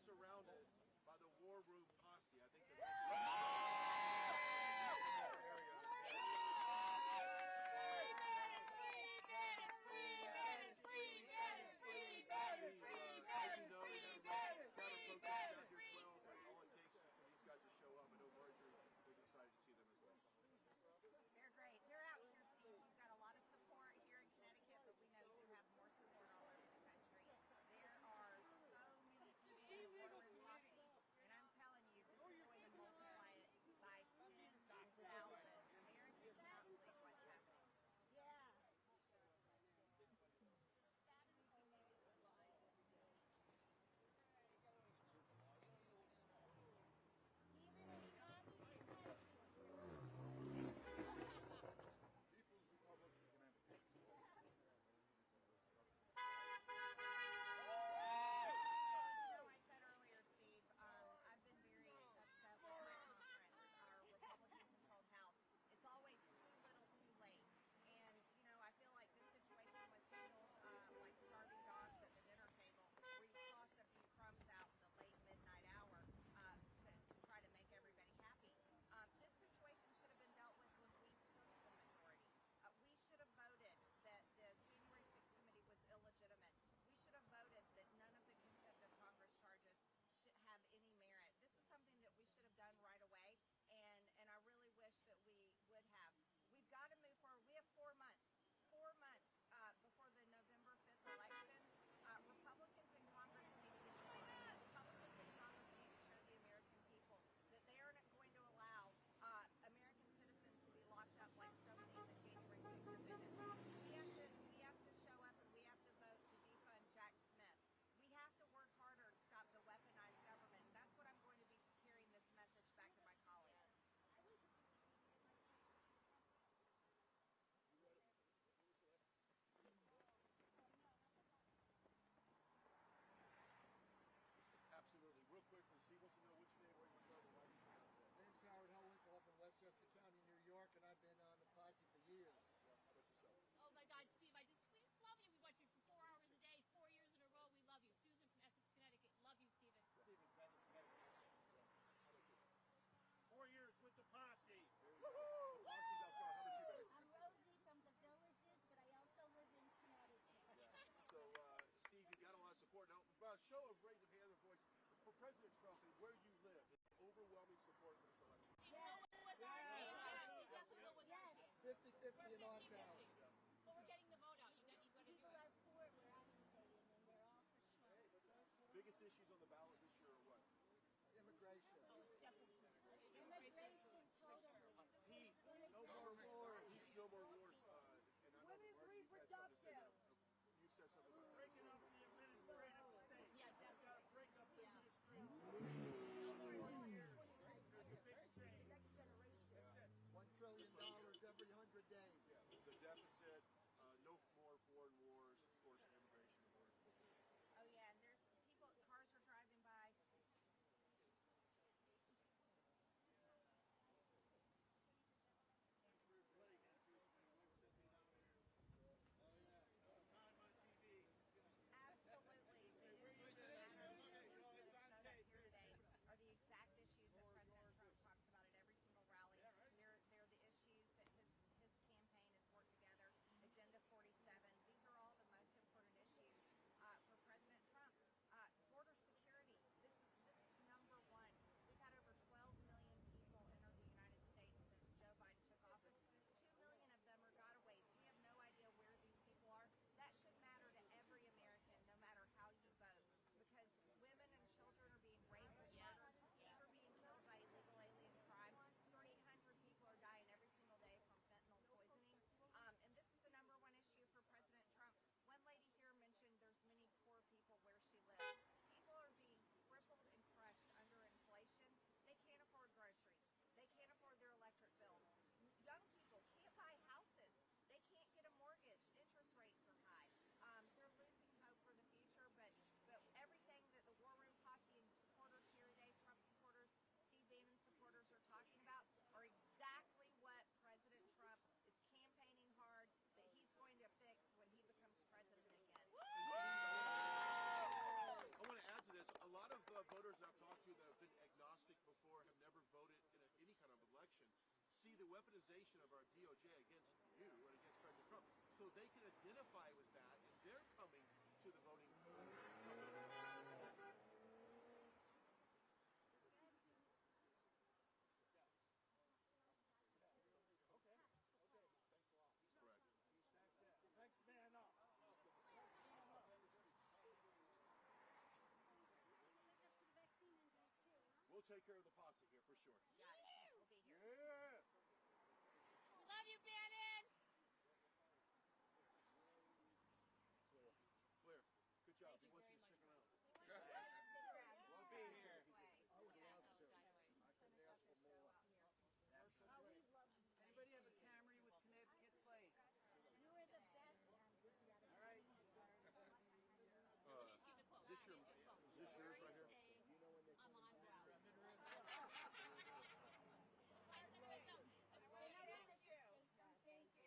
surrounded by the war room posse. I think they're They're great. They're out here, Steve. We've got a lot of support here in Connecticut, but we know you have more support all over the country. There are so many people in the war room posse, and I'm telling you, this is going to multiply it by 10,000. Americans cannot believe what's happening. Yeah. Always too little too late, and you know, I feel like this situation was handled like starving dogs at the dinner table, where you toss a few crumbs out in the late midnight hour to try to make everybody happy. This situation should have been dealt with when we took the majority. We should have voted that the January 6th committee was illegitimate. We should have voted that none of the contempt of Congress charges should have any merit. This is something that we should have done right away, and I really wish that we would have. We've got to move forward. We have 4 months. 4 months before the November 5th election. Republicans in Congress need to show the American people that they aren't going to allow American citizens to be locked up like so many of the January 6th defendants. We have to show up, and we have to vote to defund Jack Smith. We have to work harder to stop the weaponized government. That's what I'm going to be carrying this message back to my colleagues. Absolutely. Real quickly, Steve wants to know which name, where you're from, why you from. Name's Howard Hellwinkle from Westchester County, New York, and I've been on the posse for years. How about yourself? Oh my God, Steve, we just love you. We watch you for 4 hours a day, 4 years in a row. We love you. Susan from Essex, Connecticut. Love you, Stephen. Stephen from Essex, Connecticut. 4 years with the posse. Woohoo! I'm Rosie from the Villages, but I also live in Connecticut. Yeah. So, Steve, you've got a lot of support. Now, by a show of raise of hand and voice, for President Trump and where you live, overwhelming support for this election. Yes. Yes. 50-50 in our town. But we're getting the vote out. You got to do People it. are poor where I'm staying, and they're all for Trump. Biggest issues on the ballot this year are what? Immigration. Immigration, totally. Peace. No more wars. Peace, no more wars. And I know Women's reproductive. You said something about Breaking up the administrative state. Yeah, We've got to break up the administrative state. Next generation. $1 trillion every 100 days. Yeah, the deficit, no more foreign wars, of course, immigration. Oh yeah, and there's people, cars are driving the weaponization of our DOJ against you and against President Trump, so they can identify with that, and they're coming to the voting. Correct. Next man up. We'll take care of the posse here for sure. Got it. We'll be here. Yeah. We love you, Bannon. Clear. Good job. Thank He you wants very you to much. stick around. Won't be here. I would love to. I couldn't ask for more. Anybody have a Camry with Connecticut plates? You were the best. All right. Is this yours right here? I'm on route. And I wanted to say thank you.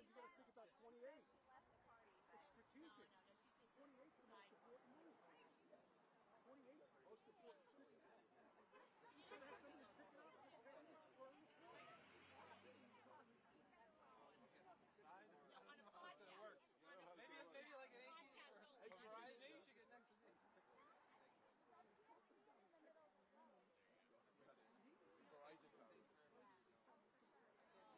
you got to think about 28. She left the party, but It's strategic. No, she's just 28 is the most important move. 28 is the most important move. You're going to have somebody pick it up and hand it for a report. on a podcast. Maybe like an 18 Podcast or only. Verizon. Maybe you should get next to me. Verizon phone. No.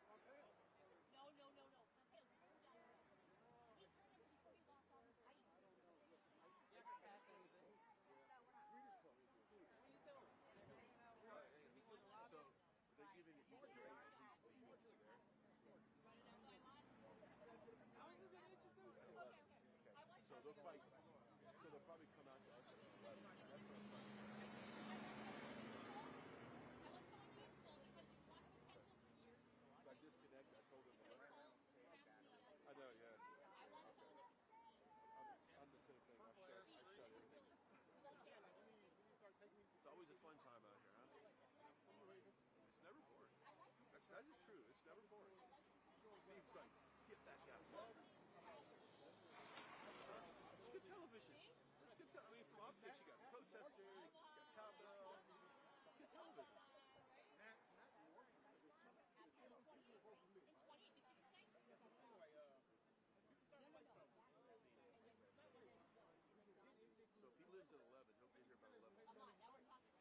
Pompeo turned down. He turned in before he lost all his rights. You ever pass anything? What are you doing? Hanging out with people in the lobby? So they're giving you each grade at least 8 people there. Running down my line. How is this an introduction? Okay. I want So they'll probably come out to us at 11. That's what I'm talking about. I want someone youthful because you've got potential for years. If I disconnect, I told them to let me. I I know, yeah. I want someone that can speak. I'm the same thing. I shut everything. It's always a fun time out here, huh? It's never boring. That is true. It's never boring. Steve's like, get back outside. It's good television. It's good television. I mean, from optics, you got protesters, you got cowbell. It's good television. In 28, did she say? So if he lives at 11, he'll be here about 11. I'm not. Now we're talking.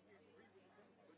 10 minutes. But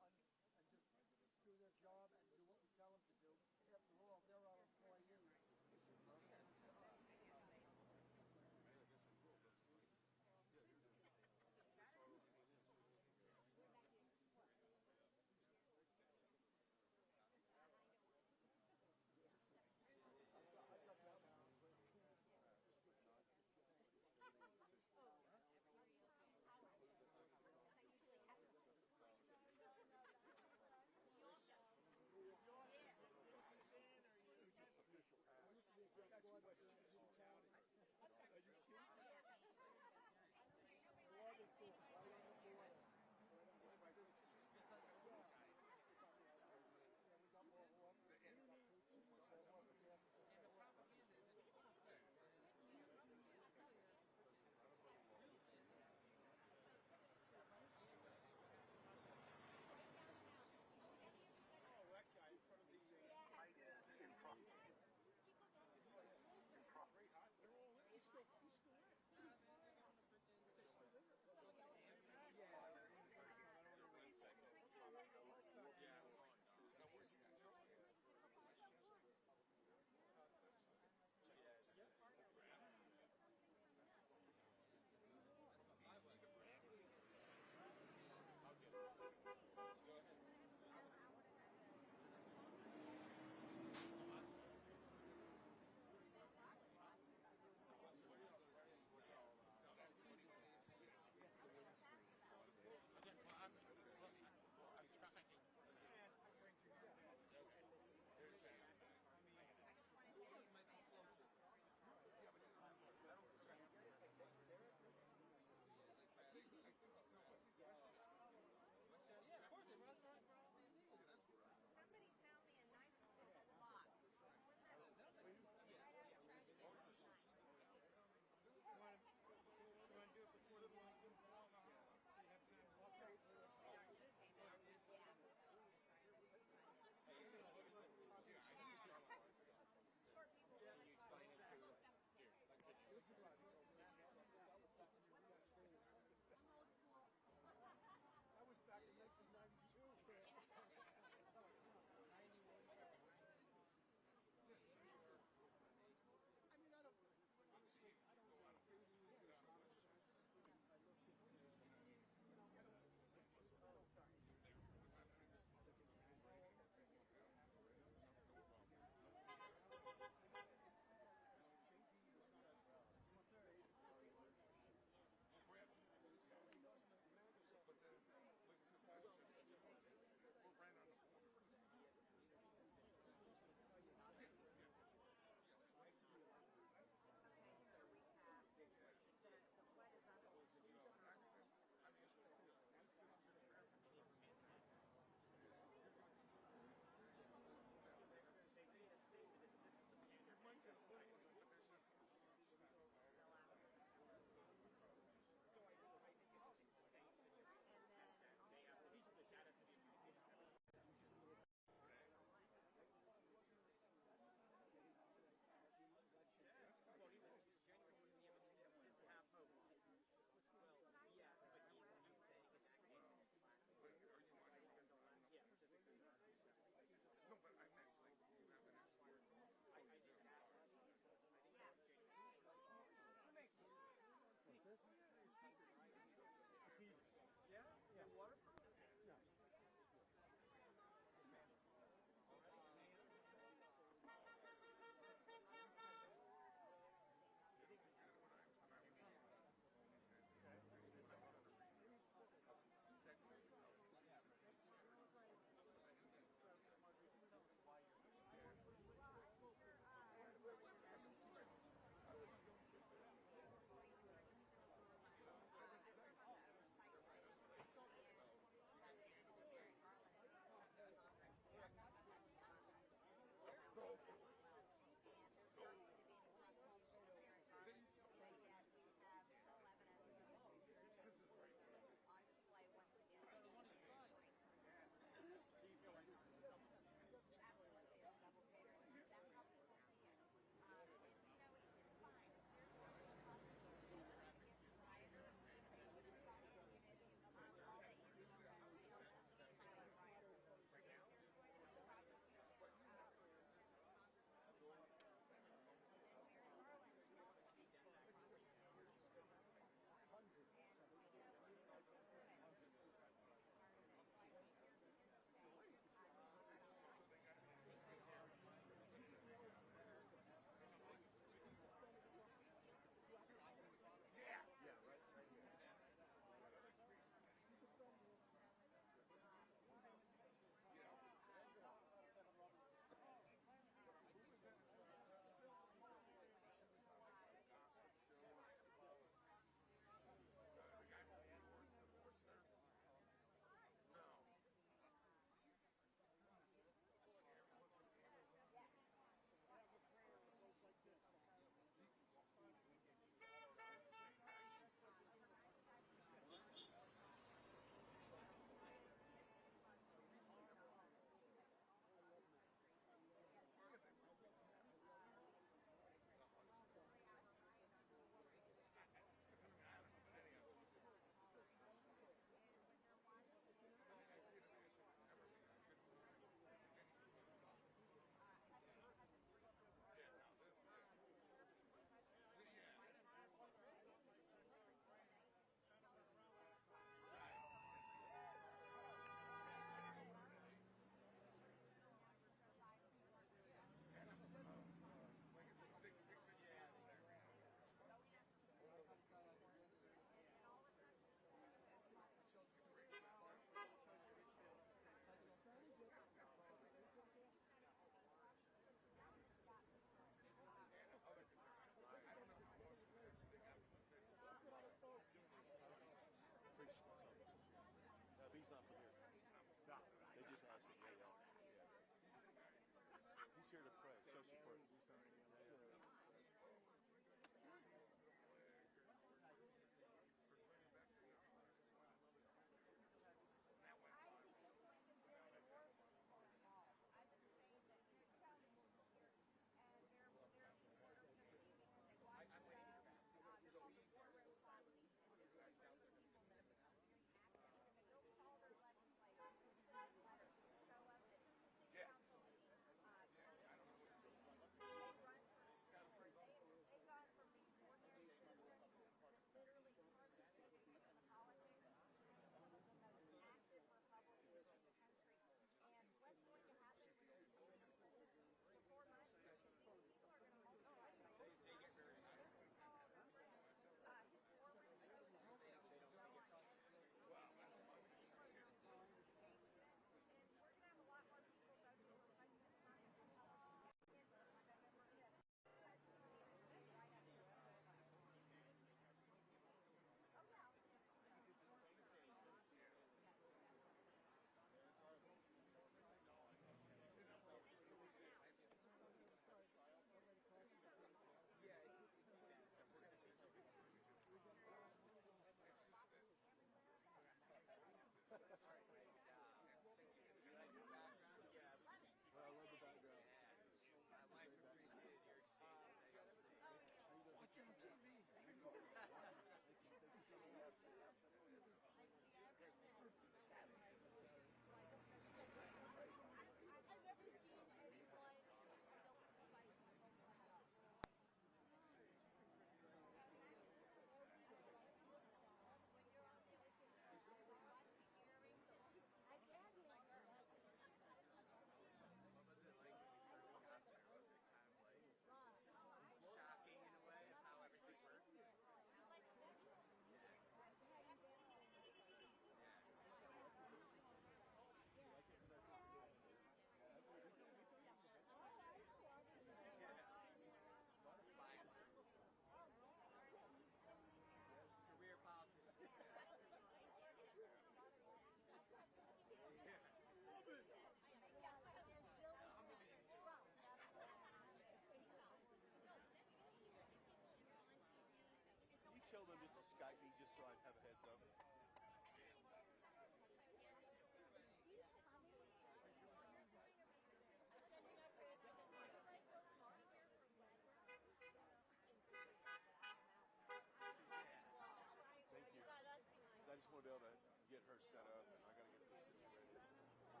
going to be able to get her set up, and I got to get this situated.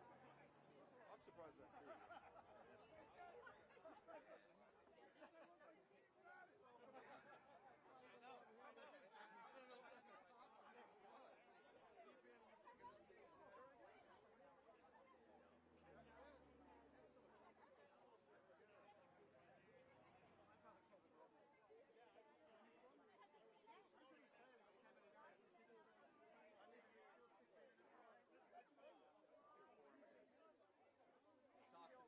I'm surprised that crew. Talk to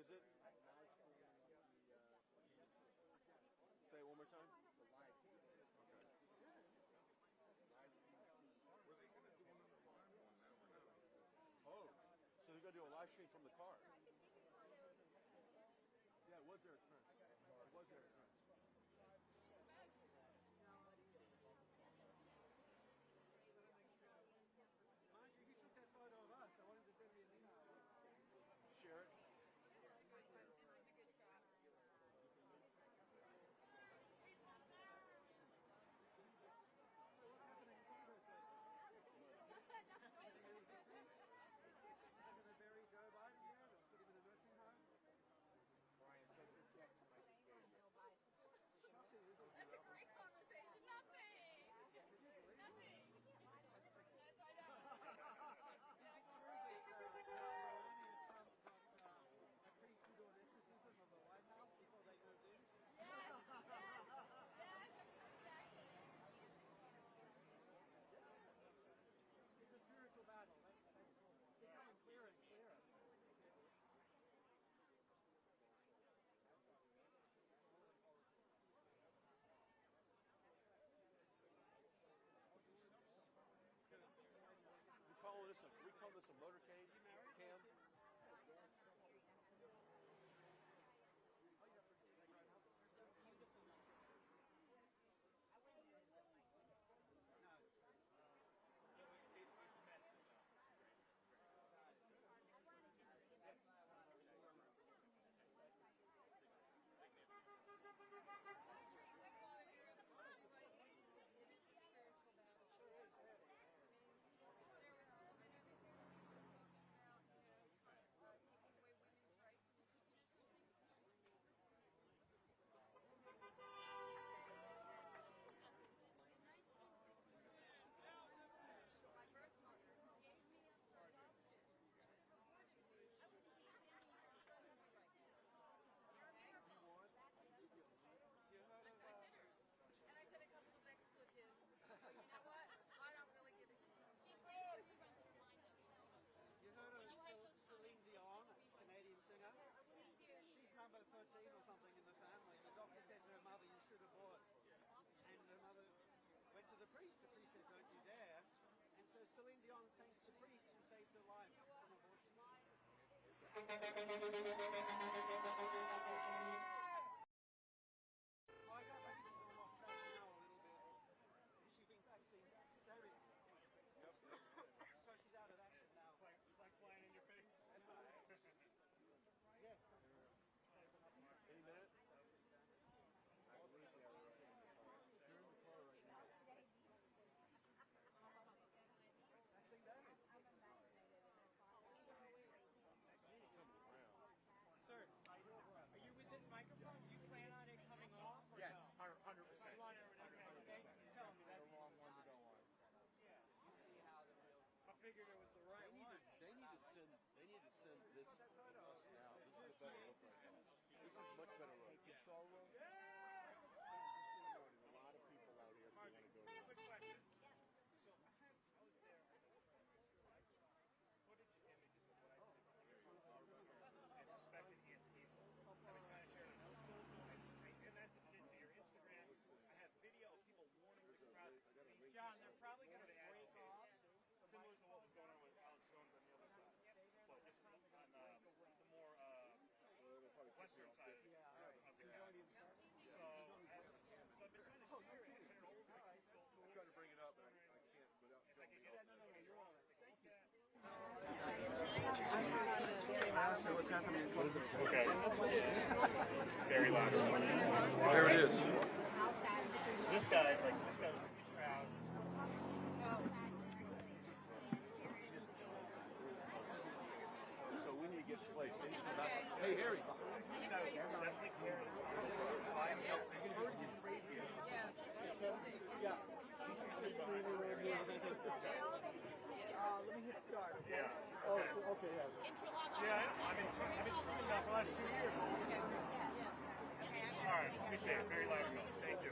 is it? Say it one more time. Oh, so they're going to do a live stream from the car. Yeah, it was their occurrence. It was their occurrence. Mind you, he took that photo of us. I wanted to send me an email. Share it. So what's happening in Congress lately? They're going to bury Joe Biden yet or put him in a nursing home? Shocking, isn't it? That's a great conversation. Nothing. Nothing. Yes, I know. Melania Trump got a priest to do an exorcism of the White House before they moved in. Yes, exactly. It's a spiritual battle. That's cool. It's becoming clearer and clearer. We call this a motorcade. Cam. And I said a couple of expletives. But you know what? I don't really give a shit. You heard of Celine Dion, Canadian singer? She's number 13 or something in the family. The doctor said to her mother, you should abort. And her mother went to the priest. The priest said, don't you dare. And so Celine Dion thanks the priest who saved her life from abortion. I got my she's on off track now a little bit. She's been vaccinated. Very. So she's out of action now. It's like flying in your face. Yes. Any minute? Sir, are you with this microphone? Do you plan on it coming off? Or Yes, no? 100%. You want it, okay, you tell me that. The wrong one to go on. I figured it was the right one. They need to send this to us now. This is a better look right now. This is much better look. Control room. There's a lot of people out here that want to go to. Quick question. So I was there. I footage images of what I suspected Antifa. I've been trying to share it on social, and that's legit to your Instagram. I have video of people warning the crowd. John, they're probably going to break off, similar to what was going on with Alex Jones on the other side. But this is on the more western side of the county. So I've been trying to share it, and it always makes me so I'm trying to bring it up, but I can't without if I could get it. You're on it. Thank you. So what's happening in Congress? Okay. Very loud. There it is. This guy was proud. So we need to get place. Hey, Harry. Definitely Harry. Yeah. Let me hit start. Yeah. Oh, okay, yeah. Yeah, I've been streaming now for the last 2 years. All right, appreciate it. Very loud. Thank you.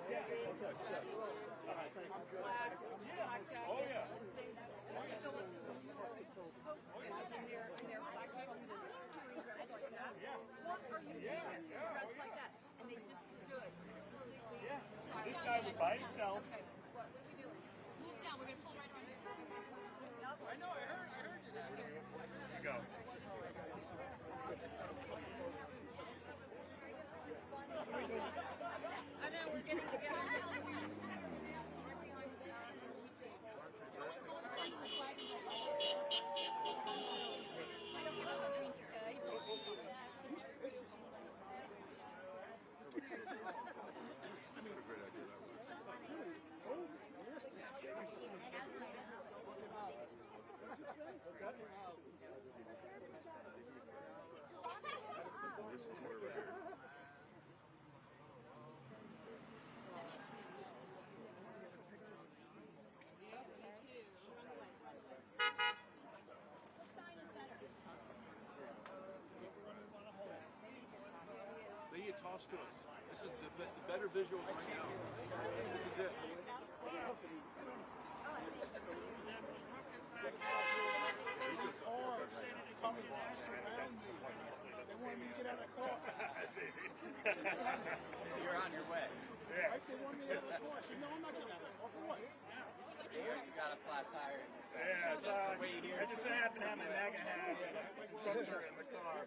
Yeah. Okay. All right. Oh yeah. Oh yeah. This is where we're here. They get tossed to us. This is the better visuals right now. This is it. These are cars coming surround me. They wanted me to get out of the car. You're on your way. Yeah. Right? They wanted me out of the car. I said, no, I'm not getting out of the car. For what? You got a flat tire. Yeah, so I just so happen to have my MAGA hat and puncher in the car.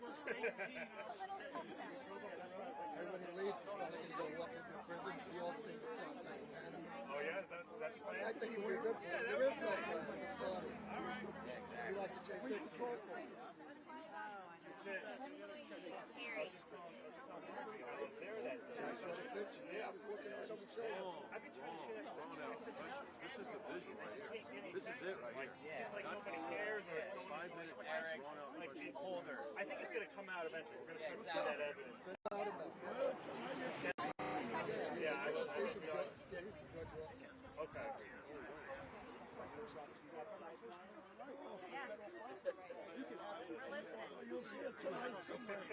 Everybody leaves, probably going to go walk into prison. We all sing the song like Bannon. Oh yeah, is that the plan? I think it would be good for us. There is no plan. It's started. All right. We like the J6 call for it. That's it. That's what it fits you. Yeah, I was looking right over the shoulder. I've been trying to share that. This is the visual right here. This is it right here. Yeah. Like nobody cares or 5 minutes. Eric, like the Holder. I think it's going to come out eventually. We're going to start to see that evidence. Yeah, I don't He's some judge also. Okay. You'll see it tonight somewhere. Too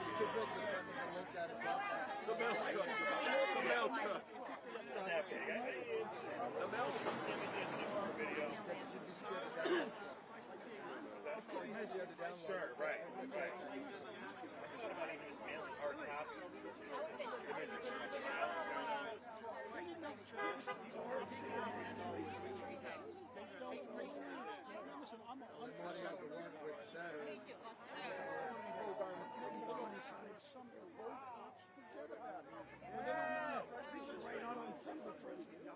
big for something to look at about that. The mail truck. The mail truck. The The mail truck. Sure, right. I thought about even just mailing hard copies. Listen, I'm a Somebody had to work with better. some of the road cops forget about it. Well, they don't know. This is right out on fingerprints. Here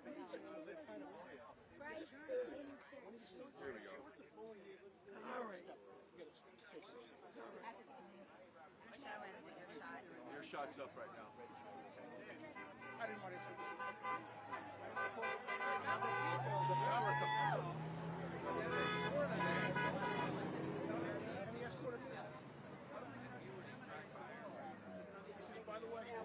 we go. All right. Showing your shot. Your shot's up right now. I didn't want to say this. And he escorted me out. By the way, I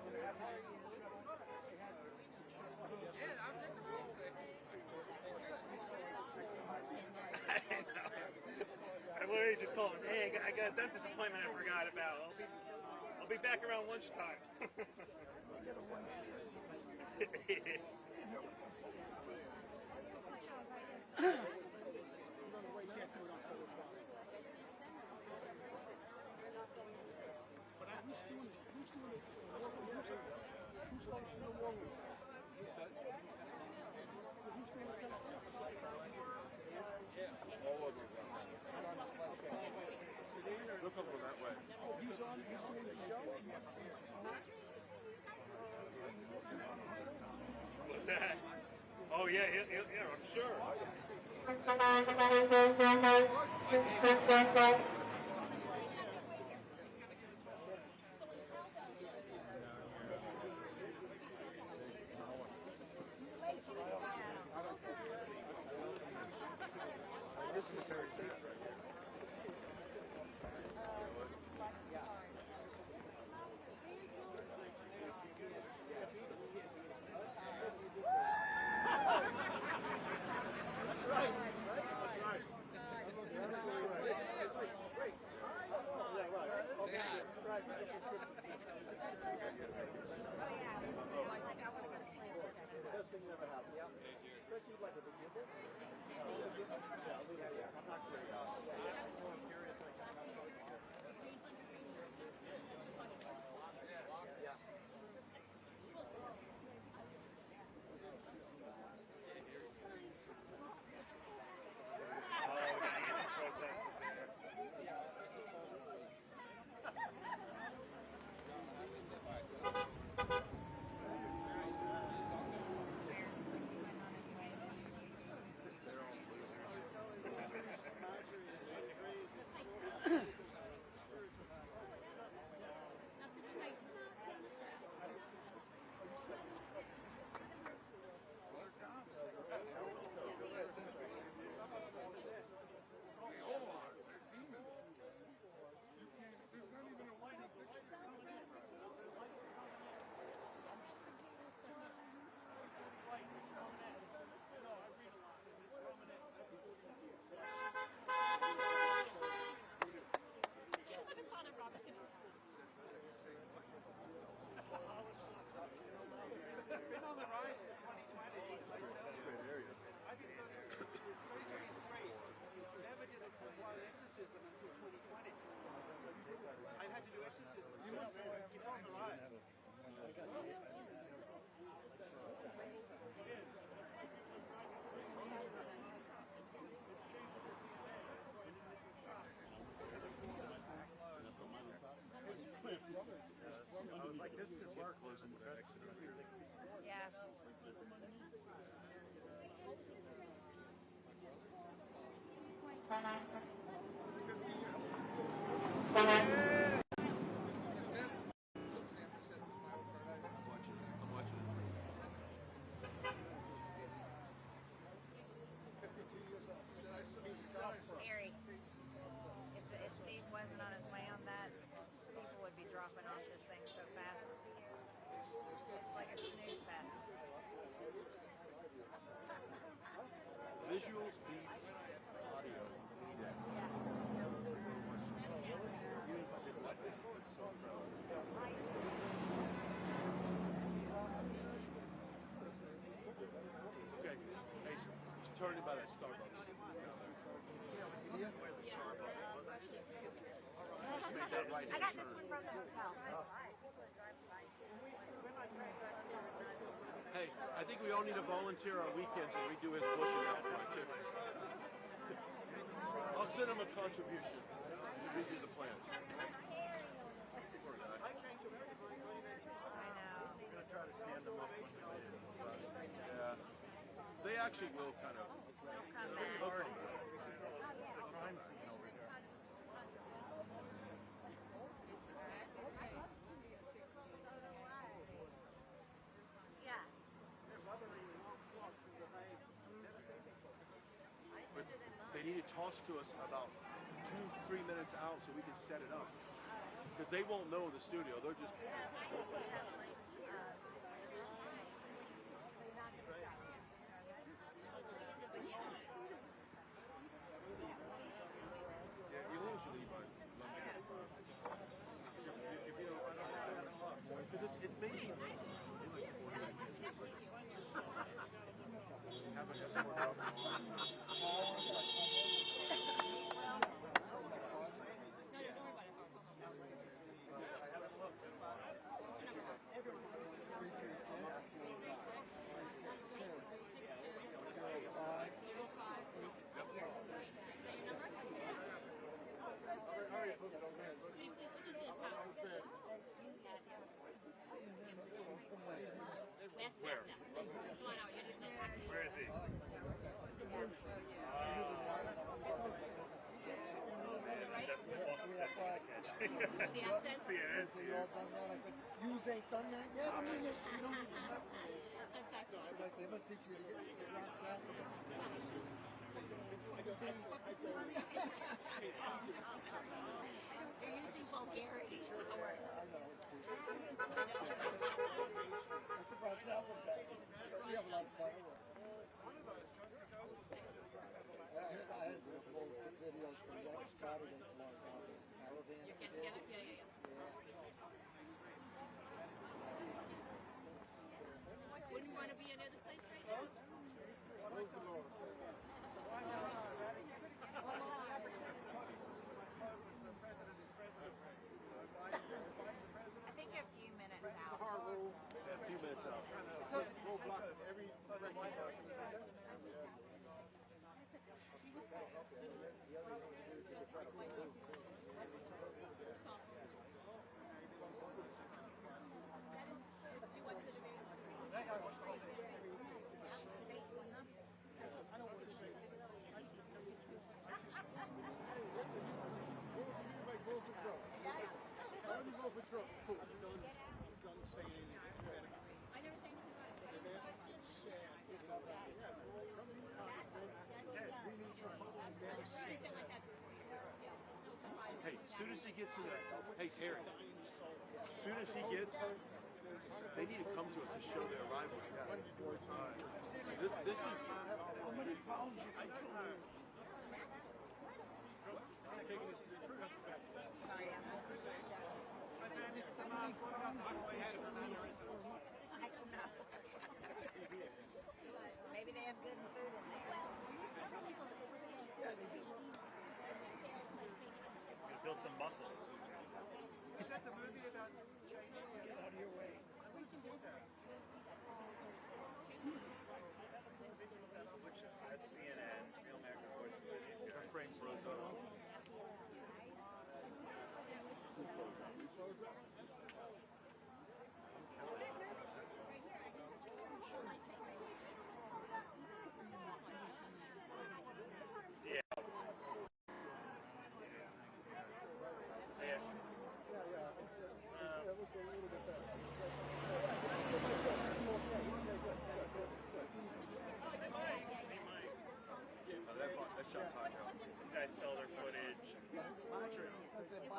literally just told him, hey, I got a dentist appointment I forgot about. I'll be back around lunchtime. All over. Look over that way. What's that? Oh yeah, yeah, I'm sure. This is very sad right here. like this is close to that exit right here. Yeah. I'm watching it. Harry, if Steve wasn't on his way on that, people would be dropping off this thing so fast. It's like a snooze fest. Visuals beat audio. Even if I did nothing, it's so proud. Okay, hey, he's turning by that Starbucks. Make that right I got this one from the hotel. Hey, I think we all need to volunteer on weekends and redo his book and that front too. I'll send him a contribution to redo the plans. Poor guy. I know. I'm gonna try to stand him up when they're in. Yeah. They actually will kind of. They'll come back. They'll come back. It's a crime scene over there. Yes. But they need to toss to us about 2-3 minutes out so we can set it up. Because they won't know the studio. They're just. Yeah, you usually by 11 o'clock. If you don't, because it's maybe like 45 minutes. Have an escort out. Where? Where is he? CNN. So you all done that? I said, you ain't done that yet? I mean, you don't need to know. That's excellent. I said, I'm going to teach you to get rocks out. You're using vulgarity. I know. That's the Bronx album guy. We have a lot of fun. I had some old videos from Scott Scotty that long caravan. You get together? Yeah. Wouldn't want to be any other place right now? I think a few minutes out. Yeah, a few minutes out. I never say anything about it. Hey, as soon as he gets in there, hey Terry, as soon as he gets, they need to come to us and show their arrival. Yeah. This is How many pounds you can lose? Sorry, I'm missing the show. I don't know. Maybe they have good food in there. Gonna build some muscle. Is that the movie about Get out of your way. That's CNN. Real American Voice of these guys. Frank Rosa?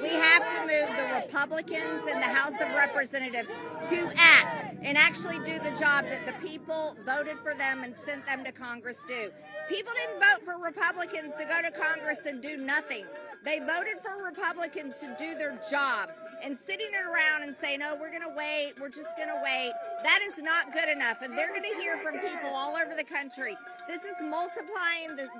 We have to move the Republicans in the House of Representatives to act and actually do the job that the people voted for them and sent them to Congress to. People didn't vote for Republicans to go to Congress and do nothing. They voted for Republicans to do their job. And sitting around and saying, oh, we're going to wait, we're just going to wait, that is not good enough. And they're going to hear from people all over the country. This is multiplying the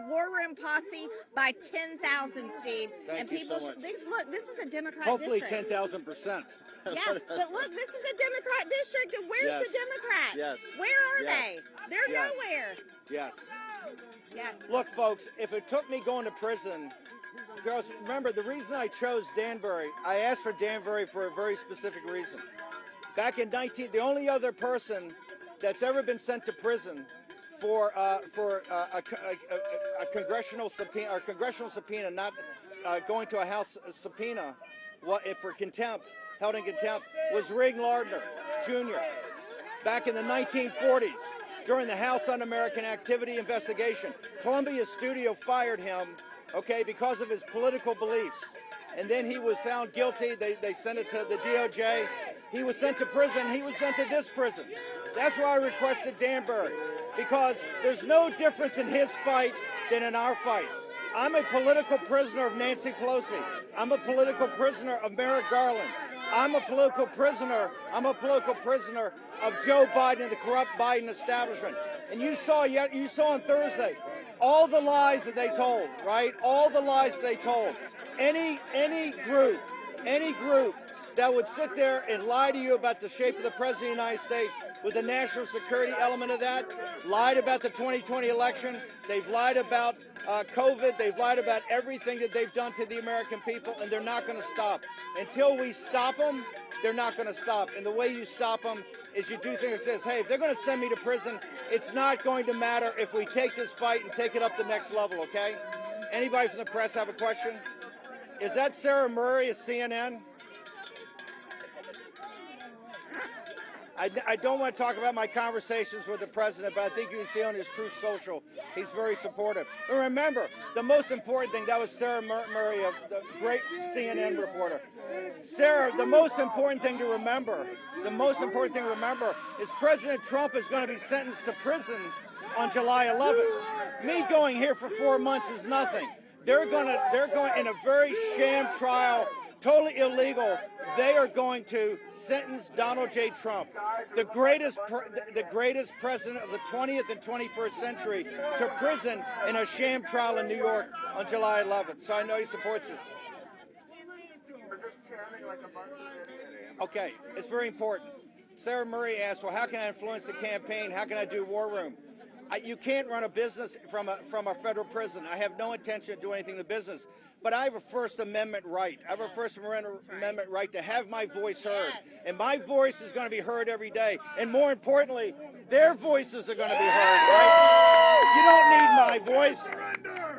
War Room posse by 10,000, Steve. Thank and you people so much. look, this is a Democrat Hopefully district. 10,000%. Yeah, but look, this is a Democrat district, and where's Yes. the Democrats? Yes. Where are Yes. they? They're Yes. nowhere. Yes. Yeah. Look, folks, if it took me going to prison, girls, remember, the reason I chose Danbury, I asked for Danbury for a very specific reason. Back in the only other person that's ever been sent to prison for a congressional subpoena, not going to a House subpoena, for contempt, held in contempt, was Rig Lardner, Jr. Back in the 1940s. During the House Un-American Activity investigation, Columbia Studio fired him, okay, because of his political beliefs. And then he was found guilty. They sent it to the DOJ. He was sent to prison. He was sent to this prison. That's why I requested Danbury, because there's no difference in his fight than in our fight. I'm a political prisoner of Nancy Pelosi. I'm a political prisoner of Merrick Garland. I'm a political prisoner of Joe Biden and the corrupt Biden establishment. And you saw on Thursday all the lies that they told, right? All the lies they told. Any group that would sit there and lie to you about the shape of the President of the United States with the national security element of that, lied about the 2020 election, they've lied about COVID, they've lied about everything that they've done to the American people, and they're not going to stop. Until we stop them, they're not going to stop. And the way you stop them is you do things that says, hey, if they're going to send me to prison, it's not going to matter if we take this fight and take it up the next level, okay? Anybody from the press have a question? Is that Sarah Murray of CNN? I don't want to talk about my conversations with the president, but I think you can see on his Truth Social, he's very supportive. And remember, the most important thing, that was Sarah Murray, the great CNN reporter. Sarah, the most important thing to remember is President Trump is going to be sentenced to prison on July 11th. Me going here for 4 months is nothing. They're going in a very sham trial, totally illegal. They are going to sentence Donald J. Trump, the greatest president of the 20th and 21st century, to prison in a sham trial in New York on July 11th. So I know he supports this. Okay, it's very important. Sarah Murray asked, well, how can I influence the campaign? How can I do War Room? You can't run a business from a federal prison. I have no intention of doing anything in the business. But I have a First Amendment right. I have a First Amendment right to have my voice heard. And my voice is going to be heard every day. And more importantly, their voices are going to be heard, right? You don't need my voice.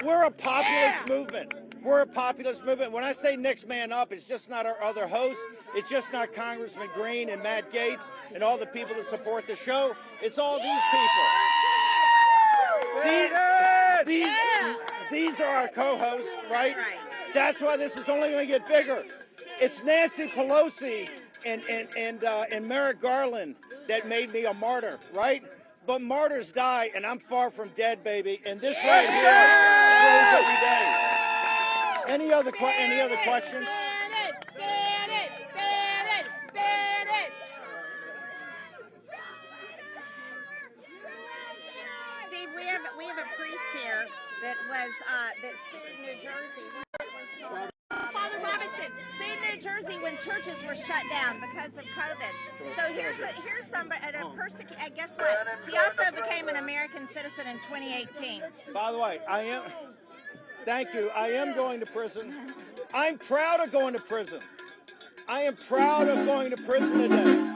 We're a populist movement. We're a populist movement. When I say next man up, it's just not our other hosts. It's just not Congressman Green and Matt Gaetz and all the people that support the show. It's all these people. These are our co-hosts, right? That's why this is only going to get bigger. It's Nancy Pelosi and Merrick Garland that made me a martyr, right? But martyrs die, and I'm far from dead, baby. And this right here grows every day. Any other questions? Steve, we have a priest here that sued New Jersey. Father Robinson sued New Jersey when churches were shut down because of COVID. So here's somebody, and guess what? He also became an American citizen in 2018. By the way, thank you. I am going to prison. I'm proud of going to prison. I am proud of going to prison today.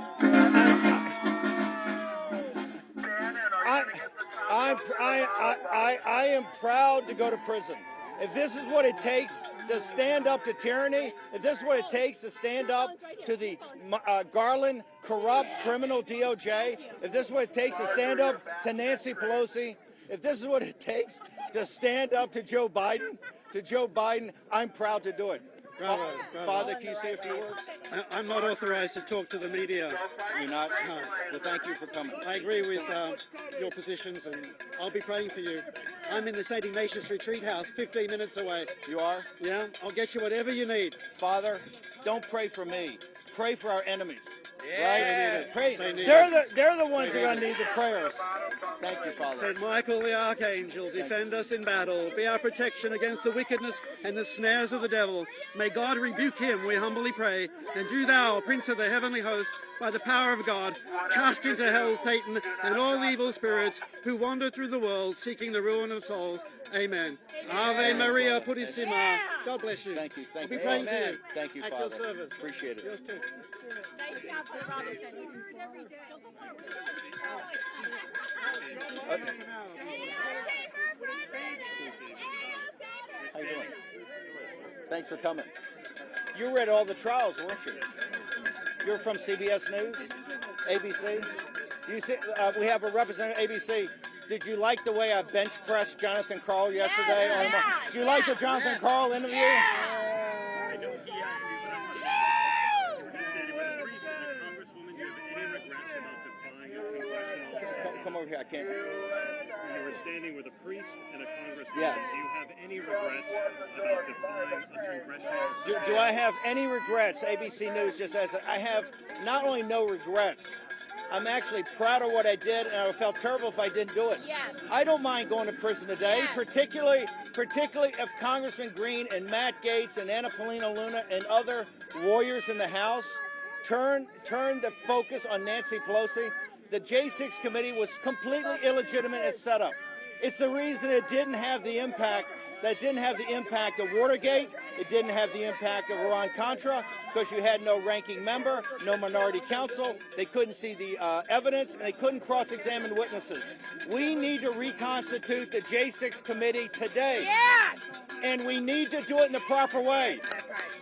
I am proud to go to prison. If this is what it takes to stand up to tyranny, if this is what it takes to stand up to the Garland, corrupt, criminal DOJ, if this is what it takes to stand up to Nancy Pelosi, if this is what it takes to stand up to Joe Biden, I'm proud to do it. Bravo, bravo. Father, can you say a few words? I'm not authorized to talk to the media. You're not? No. Well, thank you for coming. I agree with your positions, and I'll be praying for you. I'm in the St. Ignatius Retreat House, 15 minutes away. You are? Yeah, I'll get you whatever you need. Father, don't pray for me. Pray for our enemies. Yeah. Right? They need it. Pray. They need They're the ones who are going to need the prayers. Thank you, Father. Saint Michael the Archangel, defend us in battle. Be our protection against the wickedness and the snares of the devil. May God rebuke him, we humbly pray. And do thou, Prince of the heavenly host, by the power of God, cast into hell Satan and all evil spirits who wander through the world seeking the ruin of souls. Amen. Ave Maria Purissima. God bless you. Thank you. I'll Thank be you. praying for you. Thank you, At Father. your service. Appreciate it. Yours too. Nice job, Brother Robinson. You can do it every day. Don't go far. How you doing? Thanks for coming. You read all the trials, weren't you? You're from CBS News, ABC. You see, we have a representative ABC. Did you like the way I bench pressed Jonathan Karl yesterday? Did you like the Jonathan Karl interview? I know he asked you, but I want to say with a priest and a congresswoman, do you have any regrets about defying a congressional? Come over here. I can't. You were standing with a priest and a congresswoman. Yes. Do you have any regrets about defying a congressional? Do I have any regrets? ABC News just says that I have not only no regrets, I'm actually proud of what I did, and I felt terrible if I didn't do it. Yes. I don't mind going to prison today, Yes. particularly if Congressman Green and Matt Gaetz and Anna Paulina Luna and other warriors in the House turn the focus on Nancy Pelosi. The J6 committee was completely illegitimate at setup. It's the reason it didn't have the impact. That didn't have the impact of Watergate. It didn't have the impact of Iran-Contra because you had no ranking member, no minority counsel. They couldn't see the evidence, and they couldn't cross-examine witnesses. We need to reconstitute the J6 committee today. Yes! And we need to do it in the proper way.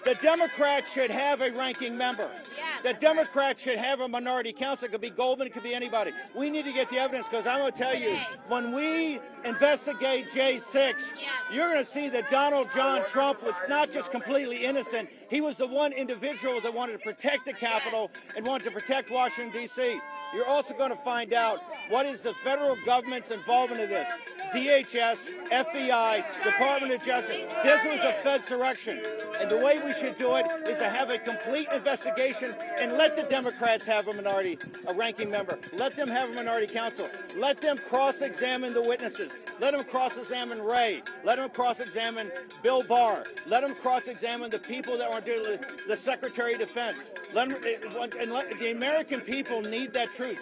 The Democrats should have a ranking member. Yes. The Democrats should have a minority counsel. It could be Goldman, it could be anybody. We need to get the evidence because I'm going to tell you, when we investigate J6, you're going to see that Donald John Trump was not just completely innocent. He was the one individual that wanted to protect the Capitol and wanted to protect Washington, D.C. You're also going to find out what is the federal government's involvement in this. DHS, FBI, Department of Justice. This was a Fedsurrection. And the way we should do it is to have a complete investigation and let the Democrats have a ranking member. Let them have a minority counsel. Let them cross-examine the witnesses. Let them cross-examine Ray. Let them cross-examine Bill Barr. Let them cross-examine the people that were doing the Secretary of Defense. The American people need that truth.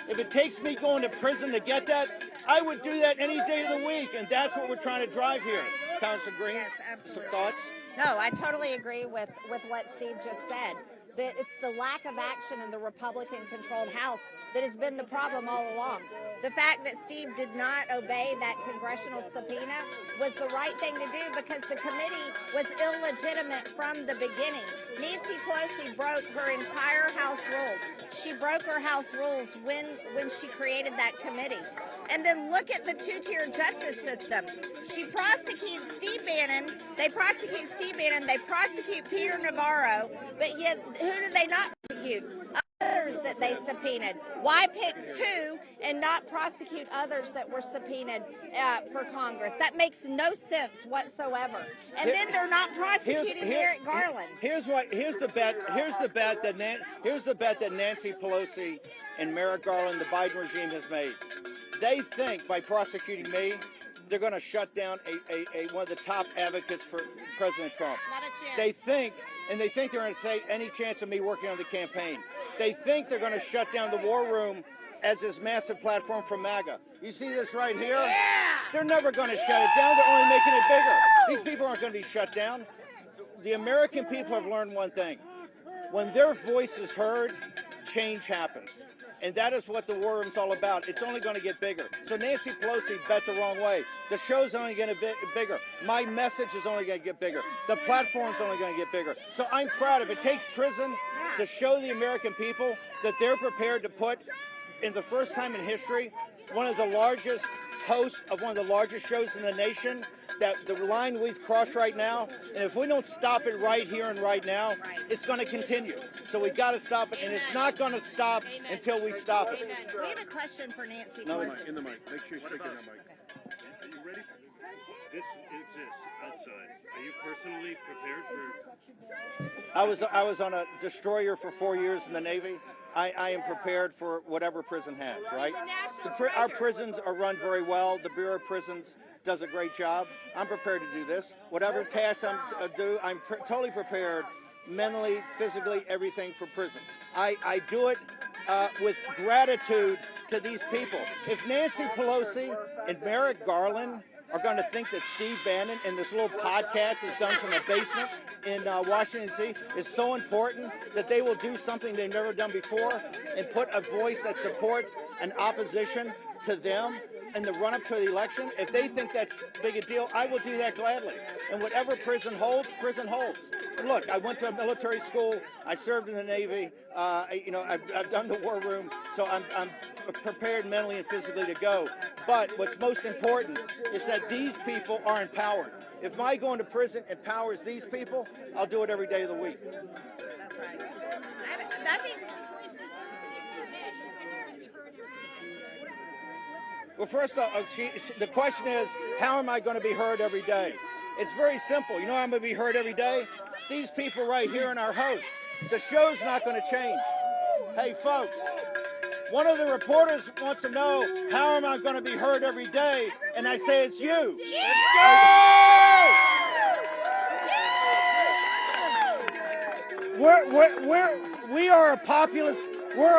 If it takes me going to prison to get that, I would do that any day of the week, and that's what we're trying to drive here. Councilor Green, Yes, some absolutely. thoughts? No, I totally agree with what Steve just said. That it's the lack of action in the Republican-controlled House that has been the problem all along. The fact that Steve did not obey that congressional subpoena was the right thing to do because the committee was illegitimate from the beginning. Nancy Pelosi broke her entire House rules. She broke her House rules when she created that committee. And then look at the two-tier justice system. She prosecutes Steve Bannon. They prosecute Steve Bannon. They prosecute Peter Navarro. But yet, who do they not prosecute? Others that they subpoenaed. Why pick two and not prosecute others that were subpoenaed for Congress? That makes no sense whatsoever. And then they're not prosecuting Merrick Garland. Here's the bet that Nancy Pelosi and Merrick Garland, the Biden regime, has made. They think by prosecuting me, they're going to shut down one of the top advocates for President Trump. Not a chance. They think they're going to say any chance of me working on the campaign. They think they're going to shut down the war room as this massive platform for MAGA. You see this right here? Yeah. They're never going to shut it down. They're only making it bigger. These people aren't going to be shut down. The American people have learned one thing. When their voice is heard, change happens. And that is what the war room's all about. It's only going to get bigger. So Nancy Pelosi bet the wrong way. The show's only going to get bigger. My message is only going to get bigger. The platform's only going to get bigger. So I'm proud. If it takes prison to show the American people that they're prepared to put, in the first time in history, one of the largest host of one of the largest shows in the nation. That the line we've crossed right now, and if we don't stop it right here and right now, it's going to continue. So we got to stop it, and it's not going to stop until we stop it. We have a question for Nancy. No, In the mic. Make sure you stick in that mic. Are you ready? This exists outside. Are you personally prepared for? I was on a destroyer for 4 years in the Navy. I am prepared for whatever prison has, right? Our prisons are run very well. The Bureau of Prisons does a great job. I'm prepared to do this. Whatever tasks I'm do, I'm totally prepared, mentally, physically, everything for prison. I do it with gratitude to these people. If Nancy Pelosi and Merrick Garland are going to think that Steve Bannon and this little podcast is done from a basement in Washington, D.C. is so important that they will do something they've never done before and put a voice that supports an opposition to them in the run-up to the election. If they think that's big a deal, I will do that gladly. And whatever prison holds, prison holds. And look, I went to a military school. I served in the Navy. I've done the war room, so I'm prepared mentally and physically to go. But what's most important is that these people are empowered. If my going to prison empowers these people, I'll do it every day of the week. That's right. I think. Well, first off, the question is, how am I going to be heard every day? It's very simple. You know how I'm going to be heard every day? These people right here in our host. The show's not going to change. Hey, folks, one of the reporters wants to know, how am I going to be heard every day? And I say, it's you. We're a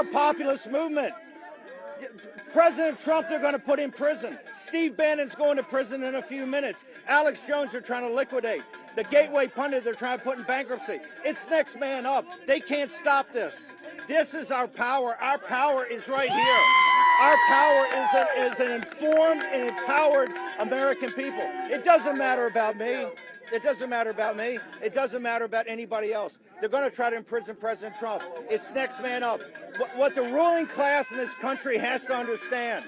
populist movement. President Trump, they're going to put in prison. Steve Bannon's going to prison in a few minutes. Alex Jones, they're trying to liquidate. The Gateway pundit, they're trying to put in bankruptcy. It's next man up. They can't stop this. This is our power. Our power is right here. Our power is an informed and empowered American people. It doesn't matter about me. It doesn't matter about me. It doesn't matter about anybody else. They're going to try to imprison President Trump. It's next man up. What the ruling class in this country has to understand,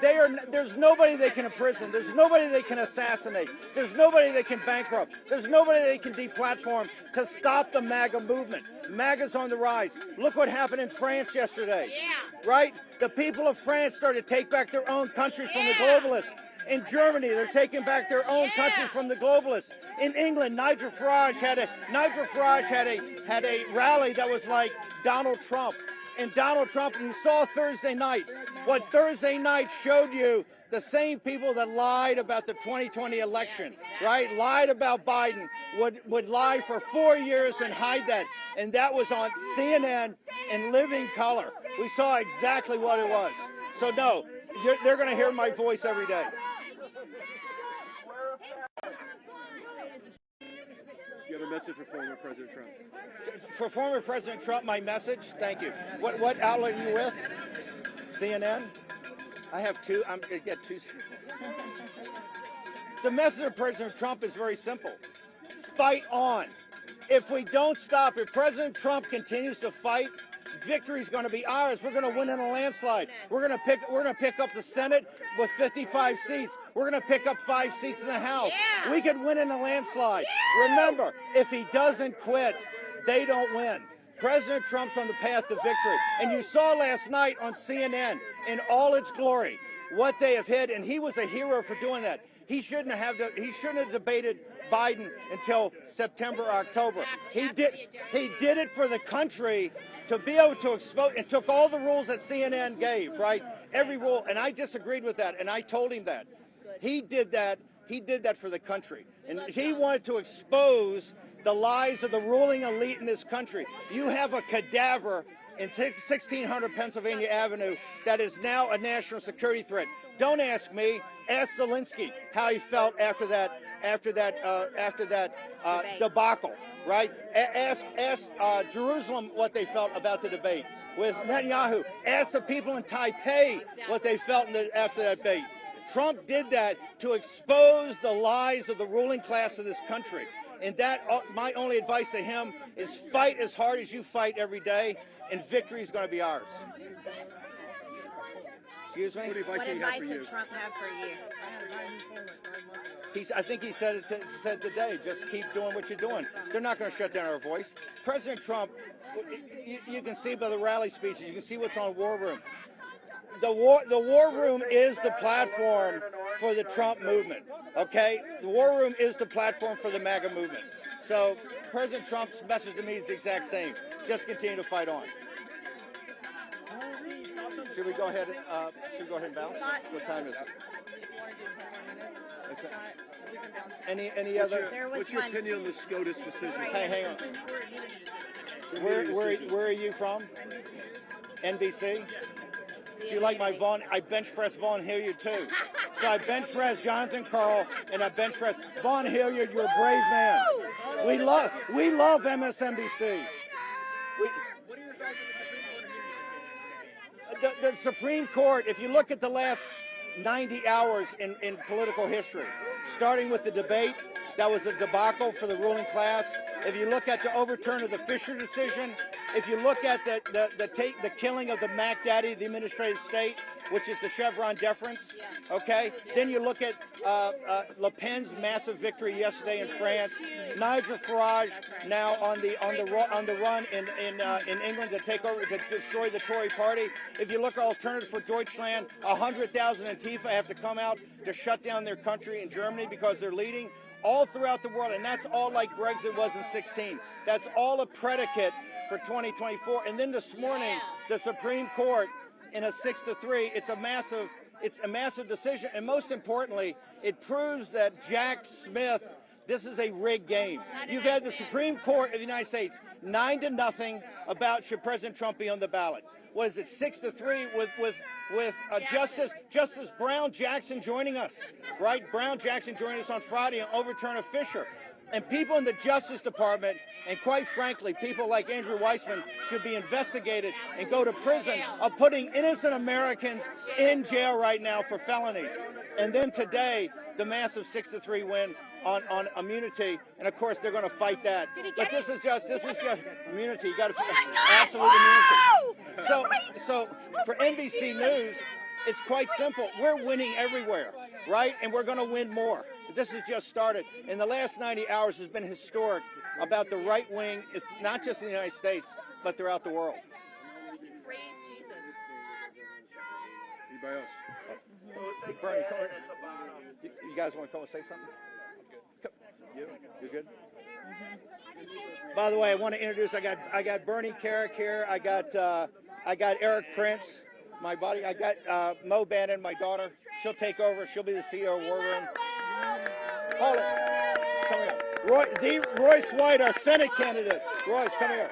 there's nobody they can imprison. There's nobody they can assassinate. There's nobody they can bankrupt. There's nobody they can deplatform to stop the MAGA movement. MAGA's on the rise. Look what happened in France yesterday. Yeah. Right? The people of France started to take back their own country from the globalists. In Germany, they're taking back their own country from the globalists. In England, Nigel Farage had a rally that was like Donald Trump. And Donald Trump, and you saw Thursday night, what Thursday night showed you, the same people that lied about the 2020 election, right? Lied about Biden, would lie for 4 years and hide that. And that was on CNN in living color. We saw exactly what it was. So no, they're going to hear my voice every day. You have a message for former President Trump? For former President Trump, my message, thank you. What outlet are you with? CNN? I have two. I'm going to get two. The message of President Trump is very simple. Fight on. If we don't stop, if President Trump continues to fight, victory is going to be ours. We're going to win in a landslide. We're going to pick up the Senate with 55 seats. We're going to pick up 5 seats in the House. Yeah. We could win in a landslide. Yeah. Remember, if he doesn't quit, they don't win. President Trump's on the path to victory. And you saw last night on CNN in all its glory what they have hid, and he was a hero for doing that. He shouldn't have debated Biden until September or October. He did it for the country to be able to expose, and took all the rules that CNN gave, right? Every rule, and I disagreed with that, and I told him that. He did that for the country. And he wanted to expose the lies of the ruling elite in this country. You have a cadaver in 1600 Pennsylvania Avenue that is now a national security threat. Don't ask me. Ask Zelensky how he felt after that debacle, right? Ask Jerusalem what they felt about the debate with Netanyahu. Ask the people in Taipei what they felt after that debate. Trump did that to expose the lies of the ruling class of this country. And my only advice to him is fight as hard as you fight every day, and victory is going to be ours. Excuse me? What advice did Trump have for you? I think he said it said today, just keep doing what you're doing. They're not going to shut down our voice. President Trump, you can see by the rally speeches, you can see what's on War Room. The War Room is the platform for the Trump movement, okay? The War Room is the platform for the MAGA movement. So President Trump's message to me is the exact same. Just continue to fight on. Should we go ahead and bounce? What time is it? Any other? What's your opinion on the SCOTUS decision? Hey, hang on. Where are you from? NBC? Do you like my Vaughn? I bench press Vaughn Hilliard too. So I bench press Jonathan Karl and I bench press Vaughn Hilliard. You're a brave man. We love MSNBC. What are your thoughts on the Supreme Court hearing? The Supreme Court, if you look at the last 90 hours in political history, starting with the debate, that was a debacle for the ruling class. If you look at the overturn of the Fisher decision, if you look at the killing of the Mac Daddy of the administrative state, which is the Chevron deference, okay? Then you look at Le Pen's massive victory yesterday in France, Nigel Farage now on the run in England to take over to destroy the Tory party. If you look at Alternative for Deutschland, 100,000 Antifa have to come out to shut down their country in Germany because they're leading all throughout the world, and that's all like Brexit was in 16. That's all a predicate for 2024. And then this morning, the Supreme Court, in a 6-3, it's a massive decision, and most importantly, it proves that Jack Smith, this is a rigged game. You've had the Supreme Court of the United States 9-0 about should President Trump be on the ballot. What is it, 6-3 with Justice Brown Jackson joining us, right? Brown Jackson joining us on Friday on overturn of Fisher. And people in the Justice Department, and quite frankly, people like Andrew Weissman should be investigated and go to prison of putting innocent Americans in jail right now for felonies. And then today, the massive 6-3 win on immunity, and of course they're going to fight that. But this is just immunity. You got to absolute immunity. So for NBC News, it's quite simple. We're winning everywhere, right? And we're going to win more. This has just started. In the last 90 hours has been historic about the right wing, not just in the United States, but throughout the world. Praise Jesus. Anybody else? Bernie, come here. You guys want to come and say something? You good? By the way, I want to introduce. I got Bernie Carrick here. I got Eric Prince, my buddy. I got Mo Bannon, my daughter. She'll take over. She'll be the CEO of War Room. Hold it. Come here. Royce White, our Senate candidate. Royce, come here.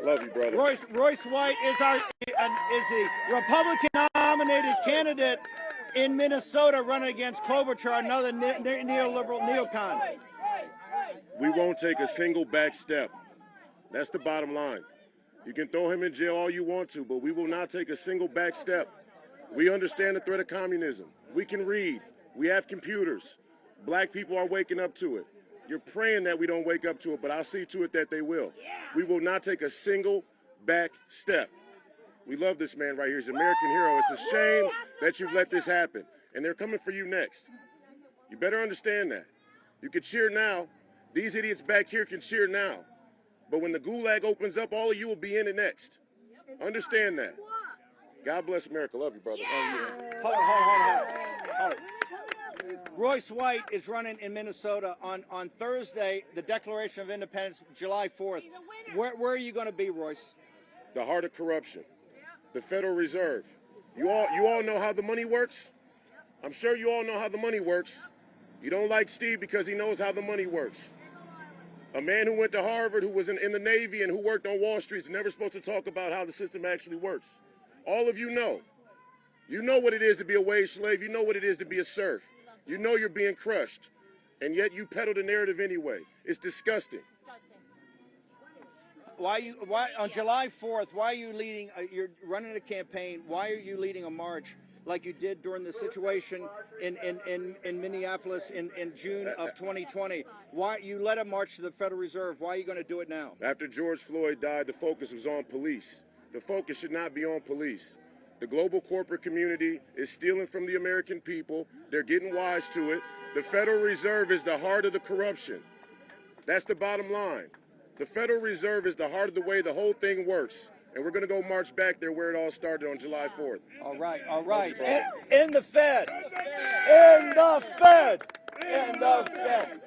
Love you, brother. Royce White is the Republican-nominated candidate in Minnesota running against Klobuchar, another neoliberal neocon. We won't take a single back step. That's the bottom line. You can throw him in jail all you want to, but we will not take a single back step. We understand the threat of communism. We can read. We have computers. Black people are waking up to it. You're praying that we don't wake up to it, but I'll see to it that they will. We will not take a single back step. We love this man right here. He's an American hero. It's a shame that you've let this happen. And they're coming for you next. You better understand that. You can cheer now. These idiots back here can cheer now. But when the gulag opens up, all of you will be in it next. Understand that. God bless America. Love you, brother. Hold it. Royce White is running in Minnesota on Thursday, the Declaration of Independence, July 4th. Where are you going to be, Royce? The heart of corruption. The Federal Reserve. You all know how the money works? I'm sure you all know how the money works. You don't like Steve because he knows how the money works. A man who went to Harvard, who was in the Navy, and who worked on Wall Street is never supposed to talk about how the system actually works. All of you know. You know what it is to be a wage slave. You know what it is to be a serf. You know you're being crushed. And yet you peddle the narrative anyway. It's disgusting. Why on July 4th, why are you leading, you're running a campaign, why are you leading a march like you did during the situation in Minneapolis in June of 2020? Why you led a march to the Federal Reserve? Why are you going to do it now? After George Floyd died, the focus was on police. the focus should not be on police. The global corporate community is stealing from the American people. They're getting wise to it. The Federal Reserve is the heart of the corruption. That's the bottom line. The Federal Reserve is the heart of the way the whole thing works. And we're going to go march back there where it all started on July 4th. All right, all right. In the Fed. In the Fed. In the Fed.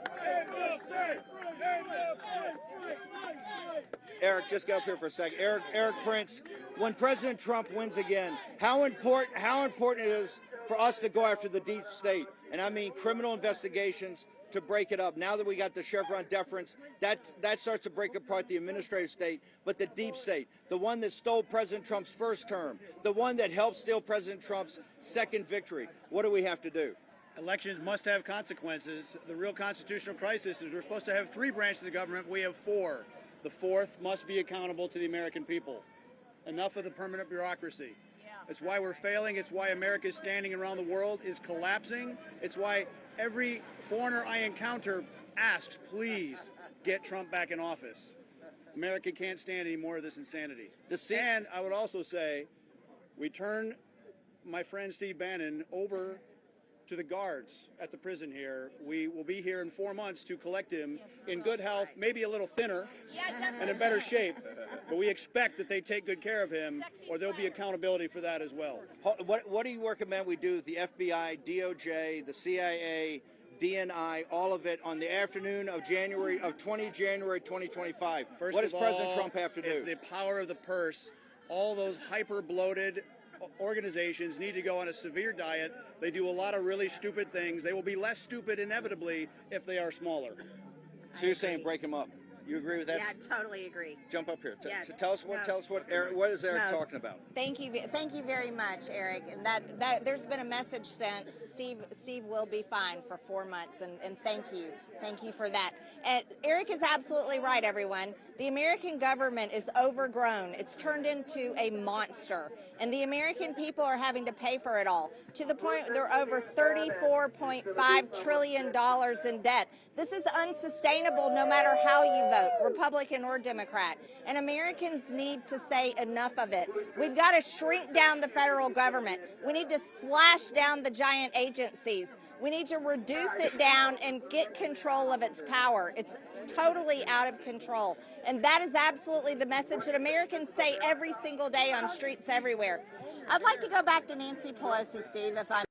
Eric, just get up here for a second. Eric Prince, when President Trump wins again, how important it is for us to go after the deep state, and I mean criminal investigations, to break it up. Now that we got the Chevron deference, that starts to break apart the administrative state, but the deep state, the one that stole President Trump's first term, the one that helped steal President Trump's second victory. What do we have to do? Elections must have consequences. The real constitutional crisis is we're supposed to have 3 branches of government. We have 4. The 4th must be accountable to the American people. Enough of the permanent bureaucracy. It's why we're failing. It's why America's standing around the world is collapsing. It's why every foreigner I encounter asks, please get Trump back in office. America can't stand any more of this insanity. And I would also say, we turn my friend Steve Bannon over to the guards at the prison here. We will be here in 4 months to collect him in good health, maybe a little thinner and in better shape, but we expect that they take good care of him, or there'll be accountability for that as well. What do you recommend we do with the FBI, DOJ, the CIA, DNI, all of it on the afternoon of 20 January 2025? What does President Trump have to do? It's the power of the purse. All those hyper-bloated organizations need to go on a severe diet. They do a lot of really stupid things. They will be less stupid inevitably if they are smaller. So you're saying break them up? You agree with that? Yeah, I totally agree. Jump up here. Tell us what Eric, what is Eric talking about? Thank you very much, Eric. And that there's been a message sent. Steve will be fine for 4 months, and thank you for that. And Eric is absolutely right, everyone. The American government is overgrown. It's turned into a monster, and the American people are having to pay for it all, to the point they're over $34.5 trillion in debt. This is unsustainable no matter how you vote, Republican or Democrat. And Americans need to say enough of it. We've got to shrink down the federal government. We need to slash down the giant agencies. We need to reduce it down and get control of its power. It's totally out of control. And that is absolutely the message that Americans say every single day on streets everywhere. I'd like to go back to Nancy Pelosi, Steve, if I'm...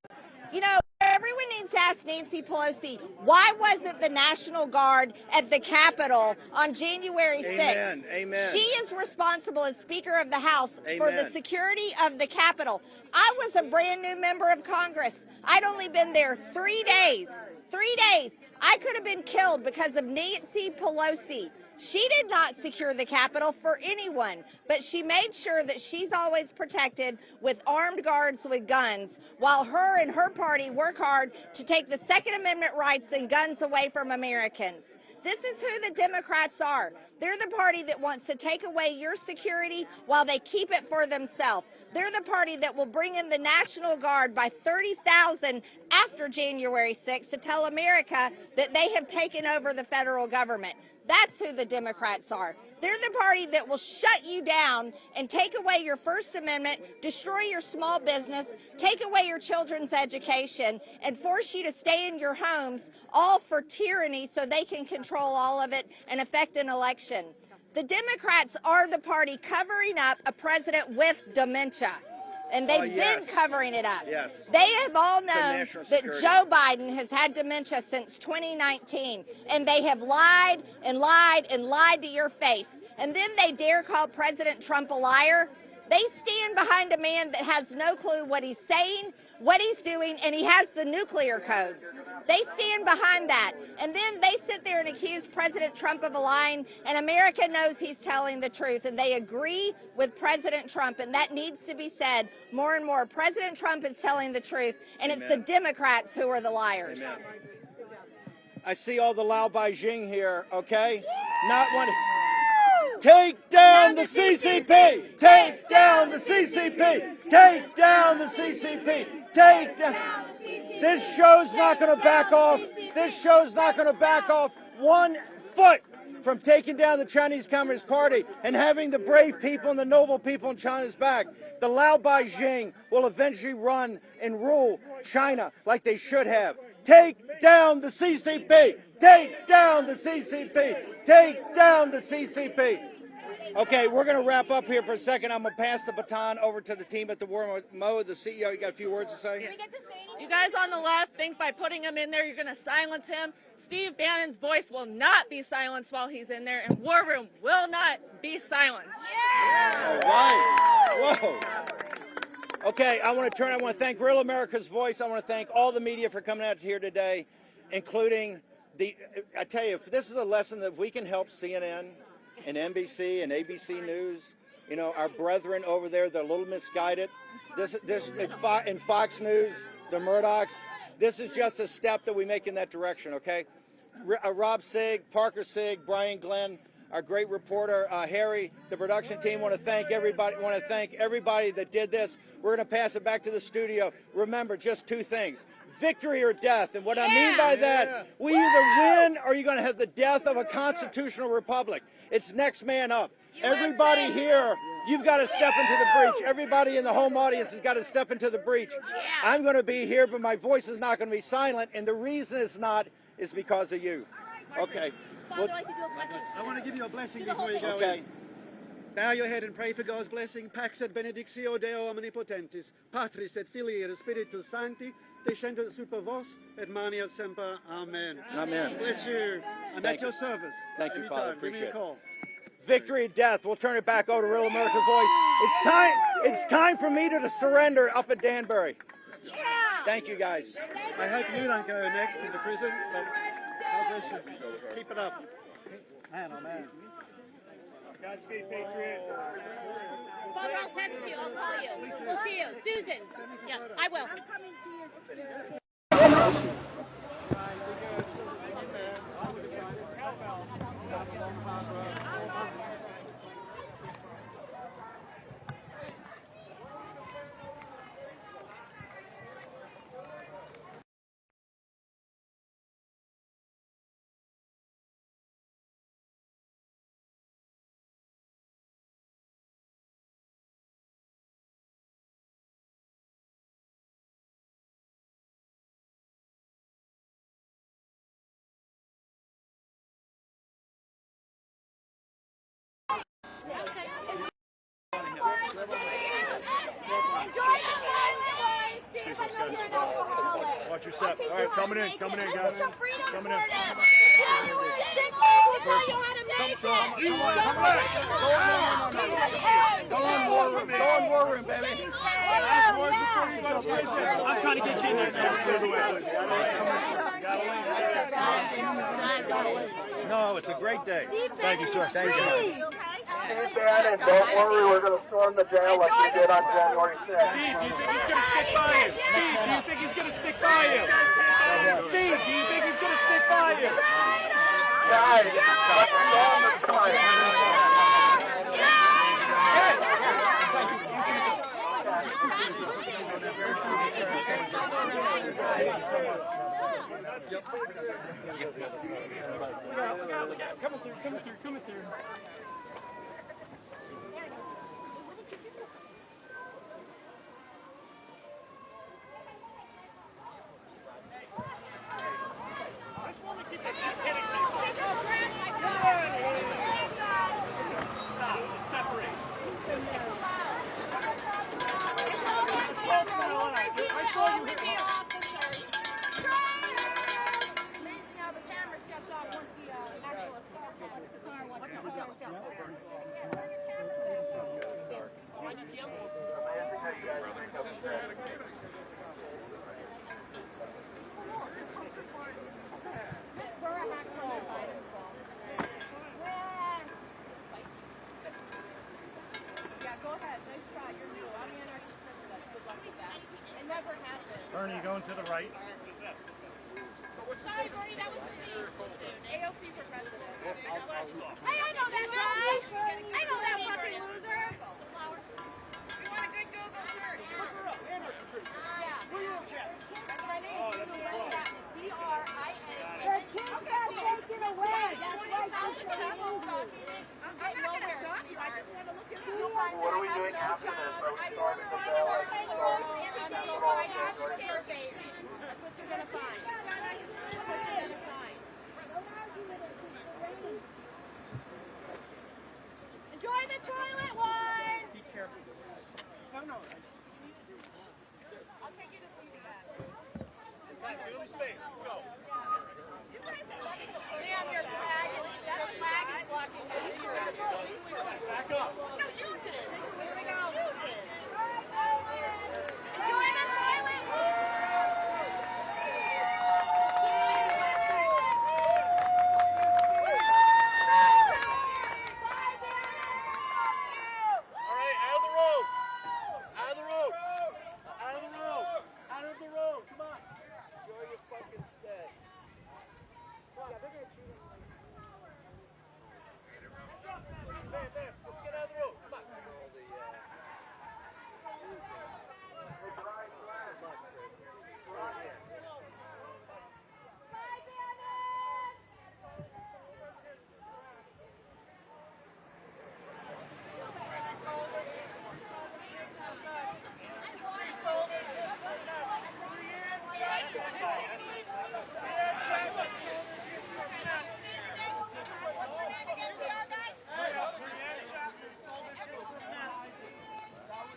You know, everyone needs to ask Nancy Pelosi, why wasn't the National Guard at the Capitol on January 6th? Amen. Amen. She is responsible as Speaker of the House Amen. for the security of the Capitol. I was a brand new member of Congress. I'd only been there 3 days. 3 days. I could have been killed because of Nancy Pelosi. She did not secure the Capitol for anyone, but she made sure that she's always protected with armed guards with guns, while her and her party work hard to take the Second Amendment rights and guns away from Americans. This is who the Democrats are. They're the party that wants to take away your security while they keep it for themselves. They're the party that will bring in the National Guard by 30,000 after January 6th to tell America that they have taken over the federal government. That's who the Democrats are. They're the party that will shut you down and take away your First Amendment, destroy your small business, take away your children's education, and force you to stay in your homes, all for tyranny so they can control all of it and affect an election. The Democrats are the party covering up a president with dementia. And they've been covering it up. Yes. They have all known that Joe Biden has had dementia since 2019. And they have lied and lied and lied to your face. And then they dare call President Trump a liar. They stand behind a man that has no clue what he's saying, what he's doing, and he has the nuclear codes. They stand behind that. And then they sit there and accuse President Trump of lying, and America knows he's telling the truth, and they agree with President Trump, and that needs to be said more and more. President Trump is telling the truth, and it's the Democrats who are the liars. Amen. I see all the Lao Beijing here, okay? Not one... Take down the CCP! Take down the CCP! Take down the CCP! Take down... This show's not going to back off. This show's not going to back off 1 foot from taking down the Chinese Communist Party and having the brave people and the noble people in China's back. The Lao Beijing will eventually run and rule China like they should have. Take down the CCP! Take down the CCP! Take down the CCP! Okay, we're going to wrap up here for a second. I'm going to pass the baton over to the team at the War. Mo, the CEO, you got a few words to say? You guys on the left think by putting him in there you're going to silence him. Steve Bannon's voice will not be silenced while he's in there, and War Room will not be silenced. Yeah! All right. Whoa. Okay, I want to thank Real America's Voice. I want to thank all the media for coming out here today, including I tell you, if this is a lesson that if we can help CNN and NBC and ABC News, you know, our brethren over there, they're a little misguided. In Fox News, the Murdochs, this is just a step that we make in that direction, okay? Rob Sig, Parker Sig, Brian Glenn, our great reporter, Harry, the production team, want to thank everybody that did this. We're going to pass it back to the studio. Remember, just two things. Victory or death. And what I mean by that, we either win or you're going to have the death of a constitutional republic. It's next man up. Everybody here, you've got to step into the breach. Everybody in the home audience has got to step into the breach. I'm going to be here, but my voice is not going to be silent. And the reason it's not is because of you. Okay. Well, I want to give you a blessing before you go in. Bow your head and pray for God's blessing. Pax et benedictio Deo omnipotentis, Patris et Filii et Spiritus Sancti, descendat super vos et maneat semper. Amen. Amen. Bless you. I'm at your service. Thank you, Father. Give me a call. Victory or death. We'll turn it back over to Real America's Voice. It's time for me to surrender up at Danbury. Yeah. Thank you, guys. I hope you don't go next into prison, but God bless you. Keep it up. Man, oh man. Godspeed, Patriot. Father, I'll text you. I'll call you. We'll see you. Susan. Yeah, I will. Watch your step. All right, coming in, guys. Coming in. Go on, War Room, baby. I'm trying to get you in there, man. No, it's a great day. Thank you, sir. Thank you. Steve Bannon, don't worry, we're going to storm the jail like we did on January 6th. Steve, do you think he's going to stick by you? Steve, do you think he's going to stick by you? Steve, do you think he's going to stick by you? Guys, let's storm the jail. Coming through. Bernie, going to the right. Sorry, Bernie, that was Steve. AOC for president. Hey, I know that guy. I know that fucking loser. You want a good Google search? Yeah. That's my name. Oh, that's B-R-I-A. Her kids got taken away. What are we doing after this? Are we storming the jail like we started in Sentinel on January 6th? That's what you're gonna find. That's what you're gonna find. Don't argue with us, it's the rain. Enjoy the toilet one! Be careful. No. I'll take you to see that. Guys, give them space. Let's go. Damn, your flag is blocking us. Back up. No, you did. Here we go. You did. Enjoy the toilet one! All right, out of the road. Out of the road. Out of the road. Out of the road. Come on. Enjoy your fucking stay. Come on. Yeah, they're gonna treat him like. Man, let's get out of the road. Come on.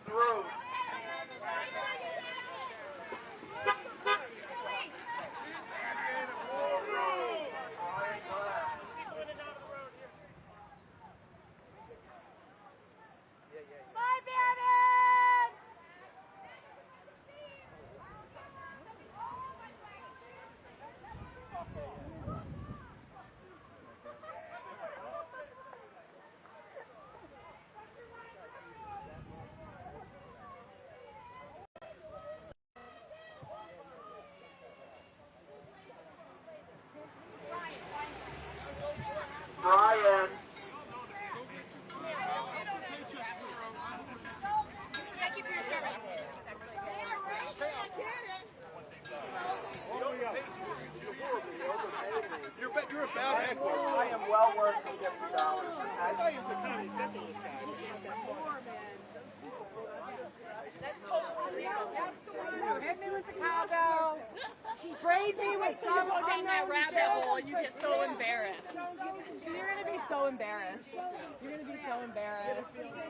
Through. Bye, Bannon! Brian. Thank you for your service. You're a bad headquarters. I am well worth the $50. I thought you was the county central guy. Hit me with the cowbell. Sprayed me with some Go down that rabbit hole and you get so embarrassed. You're gonna be so embarrassed. You're gonna be so embarrassed.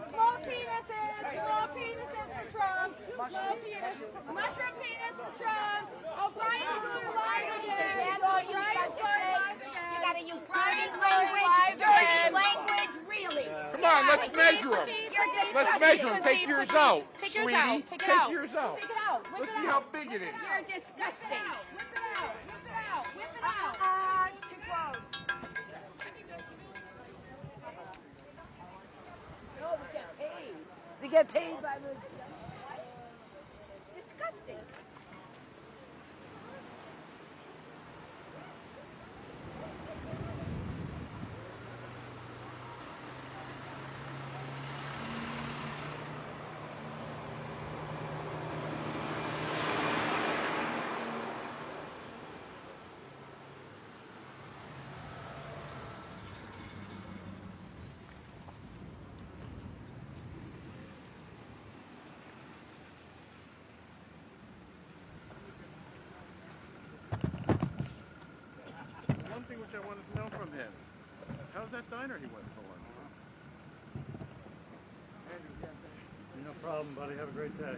Small penises for Trump. Small penis. Mushroom penis for Trump. O'Brien's going live again. O'Brien's going live again. You gotta use dirty language, really. Come on, let's measure them. Let's measure them. Take yours out, sweetie. Take yours out. Take it out. Let's see how big it is. You're disgusting. Whip it out. Whip it out. Whip it out. It's too close. No, we get paid. We get paid by the... Disgusting. One thing which I wanted to know from him. How's that diner he went for lunch? No problem, buddy. Have a great day.